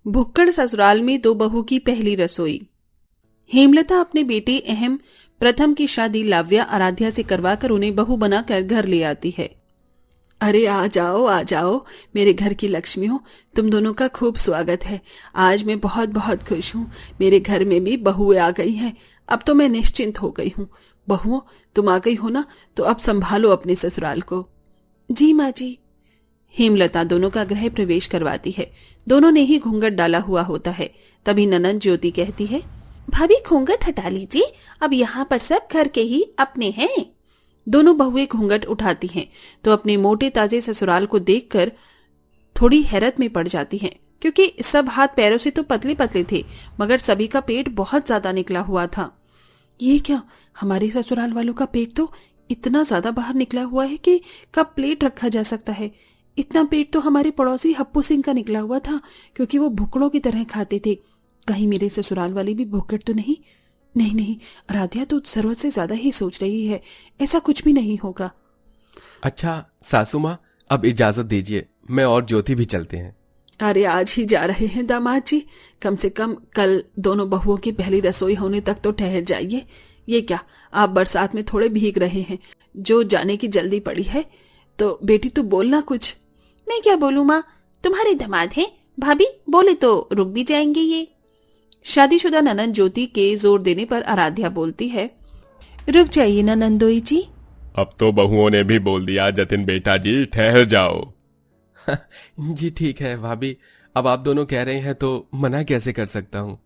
भुक्कड़ ससुराल में दो बहू की पहली रसोई। हेमलता अपने बेटे अहम प्रथम की शादी लाव्या आराध्या से करवाकर उन्हें बहू बनाकर घर ले आती है। अरे आ जाओ मेरे घर की लक्ष्मी हो, तुम दोनों का खूब स्वागत है। आज मैं बहुत बहुत खुश हूँ। मेरे घर में भी बहुएं आ गई हैं। अब तो मैं निश्चिंत हो गई हूँ। बहुओं, तुम आ गई हो ना, तो अब संभालो अपने ससुराल को। जी माँ जी। हेमलता दोनों का गृह प्रवेश करवाती है। दोनों ने ही घूंघट डाला हुआ होता है। तभी ननंद ज्योति कहती है, भाभी घूंघट हटा लीजिए, अब यहाँ पर सब घर के ही अपने हैं। दोनों बहुएं घूंघट उठाती हैं तो अपने मोटे ताजे ससुराल को देखकर थोड़ी हैरत में पड़ जाती हैं, क्योंकि सब हाथ पैरों से तो पतले पतले थे, मगर सभी का पेट बहुत ज्यादा निकला हुआ था। ये क्या, हमारे ससुराल वालों का पेट तो इतना ज्यादा बाहर निकला हुआ है कि कब प्लेट रखा जा सकता है। इतना पेट तो हमारे पड़ोसी हप्पू सिंह का निकला हुआ था, क्योंकि वो भुक्कड़ों की तरह खाते थे। कहीं मेरे ससुराल वाले भी भुक्कड़ तो नहीं? नहीं, आराध्या तो जरूरत से ज्यादा ही सोच रही है। ऐसा कुछ भी नहीं होगा। अच्छा सासू माँ, अब इजाजत दीजिए, मैं और ज्योति भी चलते हैं। अरे आज ही जा रहे हैं दामाद जी, कम से कम कल दोनों बहुओं की पहली रसोई होने तक तो ठहर जाइए। ये क्या, आप बरसात में थोड़े भीग रहे हैं? जो जाने की जल्दी पड़ी है तो बेटी तू बोलना कुछ। मैं क्या बोलूं माँ, तुम्हारे दामाद हैं, भाभी बोले तो रुक भी जाएंगे ये। शादीशुदा ननंद ज्योति के जोर देने पर आराध्या बोलती है, रुक जाइए ना नंदोई जी। अब तो बहुओं ने भी बोल दिया, जतिन बेटा जी ठहर जाओ। जी ठीक है भाभी, अब आप दोनों कह रहे हैं तो मना कैसे कर सकता हूँ।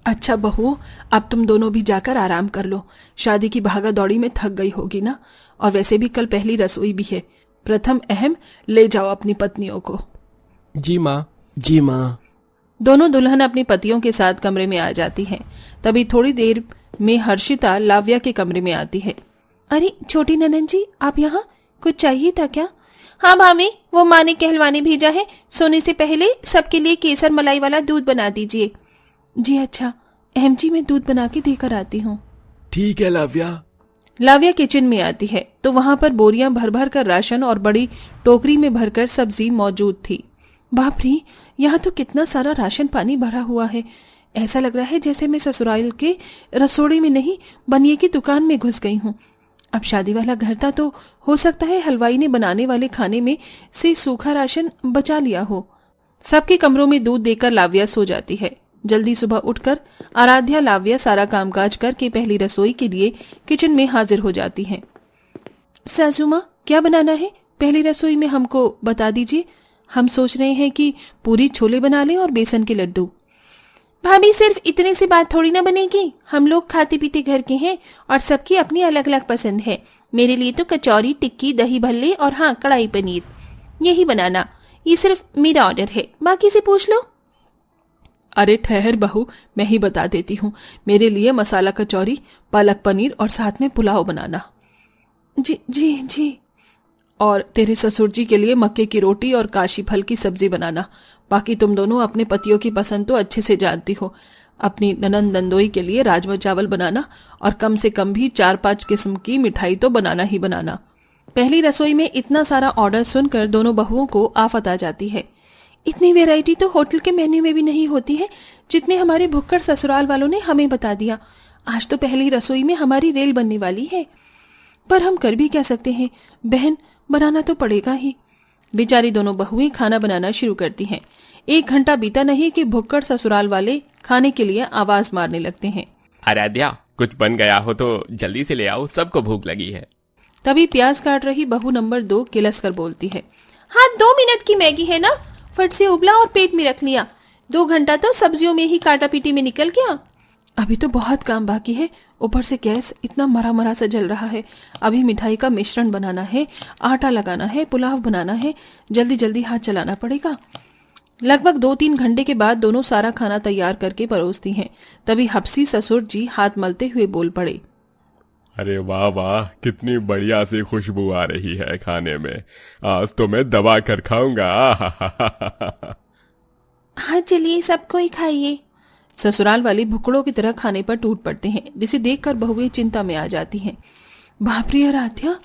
अच्छा बहुओं, अब तुम दोनों भी जाकर आराम कर लो। शादी की भागा दौड़ी में थक गई होगी ना, और वैसे भी कल पहली रसोई भी है। प्रथम अहम, ले जाओ अपनी पत्नियों को। जी माँ। दोनों दुल्हन अपने पतियों के साथ कमरे में आ जाती हैं। तभी थोड़ी देर में हर्षिता लाव्या के कमरे में आती है। अरे छोटी ननंद जी, आप यहाँ? कुछ चाहिए था क्या? हाँ भाभी, वो माँ ने कहलवाने भेजा है, सोने से पहले सबके लिए केसर मलाई वाला दूध बना दीजिए। जी अच्छा, अहम जी मैं दूध बना के देकर आती हूँ। ठीक है लाव्या। लाव्या किचन में आती है तो वहां पर बोरियां भर भर कर राशन और बड़ी टोकरी में भरकर सब्जी मौजूद थी। बाप रे, यहाँ तो कितना सारा राशन पानी भरा हुआ है। ऐसा लग रहा है जैसे मैं ससुराल के रसोड़े में नहीं, बनिए की दुकान में घुस गई हूँ। अब शादी वाला घर था तो हो सकता है हलवाई ने बनाने वाले खाने में से सूखा राशन बचा लिया हो। सबके कमरों में दूध देकर लाव्या सो जाती है। जल्दी सुबह उठकर आराध्या लाव्या सारा कामकाज करके पहली रसोई के लिए किचन में हाजिर हो जाती हैं। सासू माँ, क्या बनाना है पहली रसोई में, हमको बता दीजिए। हम सोच रहे हैं कि पूरी छोले बना लें और बेसन के लड्डू। भाभी सिर्फ इतने से बात थोड़ी ना बनेगी, हम लोग खाते पीते घर के हैं और सबकी अपनी अलग अलग पसंद है। मेरे लिए तो कचौरी, टिक्की, दही भल्ले और हाँ कढ़ाई पनीर, यही बनाना। ये सिर्फ मेरा ऑर्डर है, बाकी से पूछ लो। अरे ठहर बहू, मैं ही बता देती हूँ। मेरे लिए मसाला कचौरी, पालक पनीर और साथ में पुलाव बनाना। जी। और तेरे ससुर जी के लिए मक्के की रोटी और काशी फल की सब्जी बनाना। बाकी तुम दोनों अपने पतियों की पसंद तो अच्छे से जानती हो। अपनी ननंद नंदोई के लिए राजमा चावल बनाना और कम से कम भी 4-5 किस्म की मिठाई तो बनाना ही बनाना। पहली रसोई में इतना सारा ऑर्डर सुनकर दोनों बहुओं को आफत आ जाती है। इतनी वैरायटी तो होटल के मेन्यू में भी नहीं होती है, जितने हमारे भुक्कड़ ससुराल वालों ने हमें बता दिया। आज तो पहली रसोई में हमारी रेल बनने वाली है, पर हम कर भी क्या सकते हैं बहन, बनाना तो पड़ेगा ही। बेचारी दोनों बहुएं खाना बनाना शुरू करती हैं। 1 घंटा बीता नहीं कि भुक्कड़ ससुराल वाले खाने के लिए आवाज मारने लगते हैं। आराध्या, कुछ बन गया हो तो जल्दी से ले आओ, सबको भूख लगी है। तभी प्याज काट रही बहू नंबर 2 किलस कर बोलती है, हाँ 2 मिनट की मैगी है ना, फट से उबला और पेट में रख लिया। 2 घंटा तो सब्जियों में ही काटा पीटी में निकल गया। अभी तो बहुत काम बाकी है, ऊपर से गैस इतना मरा सा जल रहा है। अभी मिठाई का मिश्रण बनाना है, आटा लगाना है, पुलाव बनाना है, जल्दी हाथ चलाना पड़ेगा। लगभग 2-3 घंटे के बाद दोनों सारा खाना तैयार करके परोसती हैं। तभी हफ्सी ससुर जी हाथ मलते हुए बोल पड़े, अरे वाह, कितनी बढ़िया सी खुशबू आ रही है खाने में। आज तो मैं दबा कर खाऊंगा। हाँ चलिए सबको ही खाइए। ससुराल वाले भुक्कड़ों की तरह खाने पर टूट पड़ते हैं, जिसे देखकर बहुएं चिंता में आ जाती हैं। बाप रे आराध्या,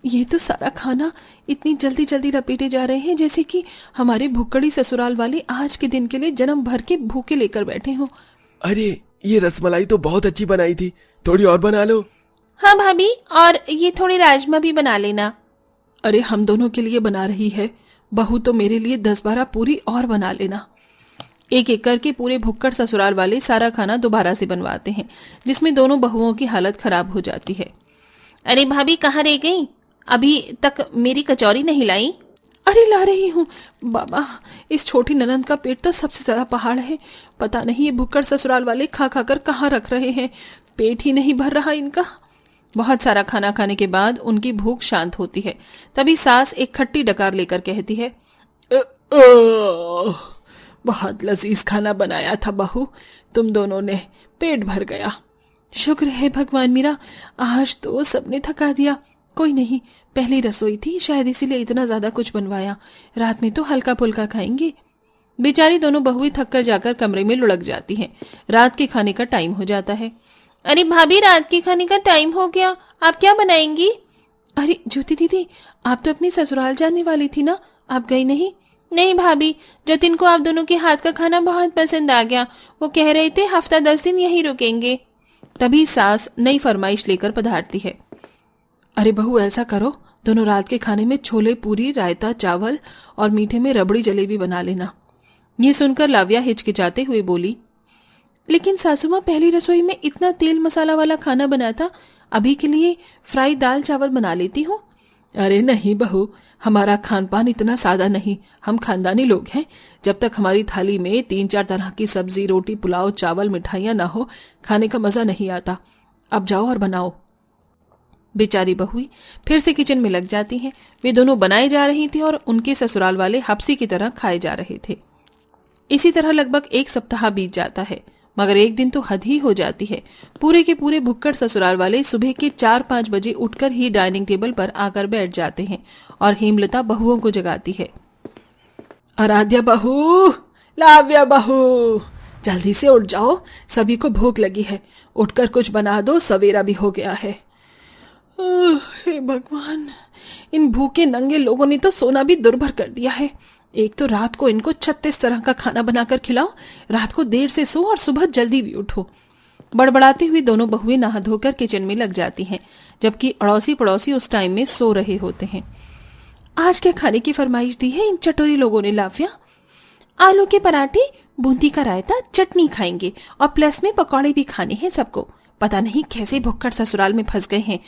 ये तो सारा खाना इतनी जल्दी जल्दी लपेटे जा रहे हैं जैसे कि हमारे भुक्कड़ी ससुराल वाले आज के दिन के लिए जन्म भर के भूखे लेकर बैठे हों। अरे ये रसमलाई तो बहुत अच्छी बनाई थी, थोड़ी और बना लो। हाँ भाभी, और ये थोड़ी राजमा भी बना लेना। अरे हम दोनों के लिए बना रही है, बहू तो मेरे लिए 10-12 पूरी और बना लेना। एक एक करके पूरे भुक्कड़ ससुराल वाले सारा खाना दोबारा से बनवाते हैं, जिसमें दोनों बहुओं की हालत खराब हो जाती है। अरे भाभी कहाँ रह गई? अभी तक मेरी कचौरी नहीं लाई। अरे ला रही हूँ बाबा, इस छोटी ननंद का पेट तो सबसे ज्यादा पहाड़ है। पता नहीं ये भुक्कड़ ससुराल वाले खा खा कर कहाँ रख रहे हैं, पेट ही नहीं भर रहा इनका। बहुत सारा खाना खाने के बाद उनकी भूख शांत होती है। तभी सास एक खट्टी डकार लेकर कहती है, बहुत लजीज खाना बनाया था बहू, तुम दोनों ने, पेट भर गया। शुक्र है भगवान मीरा, आज तो सबने थका दिया। कोई नहीं, पहली रसोई थी, शायद इसीलिए इतना ज्यादा कुछ बनवाया। रात में तो हल्का फुल्का खाएंगे। बेचारी दोनों बहुएं थक कर जाकर कमरे में लुढ़क जाती हैं। रात के खाने का टाइम हो जाता है। अरे भाभी, रात के खाने का टाइम हो गया, आप क्या बनाएंगी? अरे ज्योति दीदी, आप तो अपनी ससुराल जाने वाली थी ना, आप गई नहीं? नहीं भाभी, जतिन को आप दोनों के हाथ का खाना बहुत पसंद आ गया। वो कह रहे थे हफ्ता 10 दिन यहीं रुकेंगे। तभी सास नई फरमाइश लेकर पधारती है। अरे बहू, ऐसा करो, दोनों रात के खाने में छोले पूरी, रायता, चावल और मीठे में रबड़ी जलेबी बना लेना। ये सुनकर लाव्या हिचकिचाते हुए बोली, लेकिन सासू माँ, पहली रसोई में इतना तेल मसाला वाला खाना बना था, अभी के लिए फ्राई दाल चावल बना लेती हूँ। अरे नहीं बहू, हमारा खान पान इतना सादा नहीं, हम खानदानी लोग हैं। जब तक हमारी थाली में 3-4 तरह की सब्जी, रोटी, पुलाव, चावल, मिठाइयाँ ना हो, खाने का मजा नहीं आता। अब जाओ और बनाओ। बेचारी बहुई फिर से किचन में लग जाती हैं। वे दोनों बनाए जा रही थी और उनके ससुराल वाले हपसी की तरह खाए जा रहे थे। इसी तरह लगभग 1 सप्ताह बीत जाता है, मगर एक दिन तो हद ही हो जाती है। पूरे के पूरे भुक्कड़ ससुराल वाले सुबह के 4-5 बजे उठकर ही डाइनिंग टेबल पर आकर बैठ जाते हैं और हेमलता बहुओं को जगाती है। आराध्या बहू, लाव्या बहू, जल्दी से उठ जाओ, सभी को भूख लगी है, उठकर कुछ बना दो, सवेरा भी हो गया है। हे भगवान, इन भूखे नंगे लोगों ने तो सोना भी दुर्भर कर दिया है। एक तो रात को इनको 36 तरह का खाना बनाकर खिलाओ, रात को देर से सो और सुबह जल्दी भी उठो। बड़बड़ाती हुई दोनों बहुएं नहा धोकर किचन में लग जाती हैं, जबकि अड़ोसी पड़ोसी उस टाइम में सो रहे होते हैं। आज क्या खाने की फरमाइश दी है इन चटोरी लोगों ने लाव्या? आलू के पराठे, बूंदी का रायता, चटनी खाएंगे और प्लस में पकौड़े भी खाने हैं सबको। पता नहीं कैसे भुक्कड़ ससुराल में फंस गए हैं।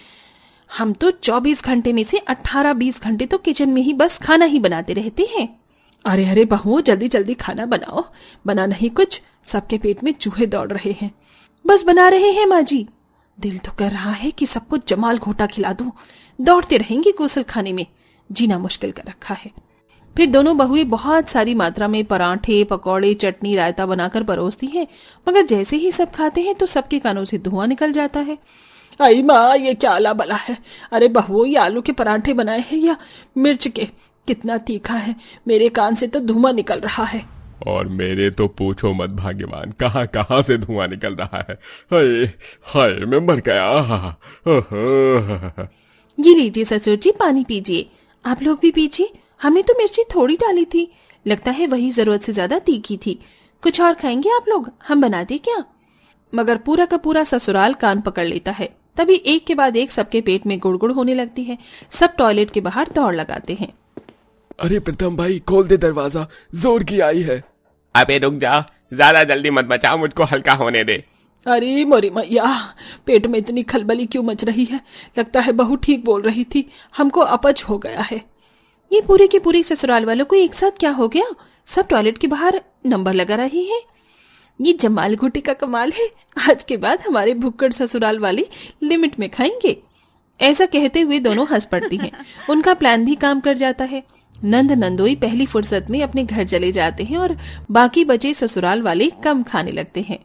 हम तो 24 घंटे में से 18-20 घंटे तो किचन में ही बस खाना ही बनाते रहते हैं। अरे अरे बहू, जल्दी जल्दी खाना बनाओ। बना नहीं कुछ, सबके पेट में चूहे दौड़ रहे हैं। बस बना रहे हैं माँ जी। दिल तो कर रहा है कि सबको जमाल घोटा खिला दूं। दौड़ते रहेंगे गोसल खाने में, जीना मुश्किल कर रखा है। फिर दोनों बहुएं बहुत सारी मात्रा में पराठे, पकौड़े, चटनी, रायता बनाकर परोसती हैं, मगर जैसे ही सब खाते हैं तो सबके कानों से धुआं निकल जाता है। आई माँ, ये क्या आला बला है? अरे बहुओं, ये आलू के पराठे बनाए हैं या मिर्च के? कितना तीखा है, मेरे कान से तो धुआं निकल रहा है। और मेरे तो पूछो मत भाग्यवान, कहाँ कहाँ से धुआं निकल रहा है। हाय हाय, मैं मर गया। ये लीजिए ससुर जी, पानी पीजिए। आप लोग भी पीजिए, हमने तो मिर्ची थोड़ी डाली थी, लगता है वही जरूरत से ज्यादा तीखी थी। कुछ और खाएंगे आप लोग? हम बनाते क्या? मगर पूरा का पूरा ससुराल कान पकड़ लेता है। तभी एक के बाद एक सबके पेट में गुड़गुड़ होने लगती है। सब टॉयलेट के बाहर दौड़ लगाते हैं। अरे प्रीतम भाई, खोल दे दरवाजा, जोर की आई है। अबे रुक जा, ज्यादा जल्दी मत बचा, मुझको हल्का होने दे। अरे मोरी मैया, पेट में इतनी खलबली क्यों मच रही है? लगता है बहू ठीक बोल रही थी, हमको अपच हो गया है। ये पूरे के पूरे ससुराल वालों को एक साथ क्या हो गया? सब टॉयलेट के बाहर नंबर लगा रही है। ये जमाल घोटे का कमाल है। आज के बाद हमारे भुक्कड़ ससुराल वाले लिमिट में खाएंगे। ऐसा कहते हुए दोनों हंस पड़ती हैं। उनका प्लान भी काम कर जाता है। नंद नंदोई पहली फुर्सत में अपने घर चले जाते हैं और बाकी बचे ससुराल वाले कम खाने लगते हैं।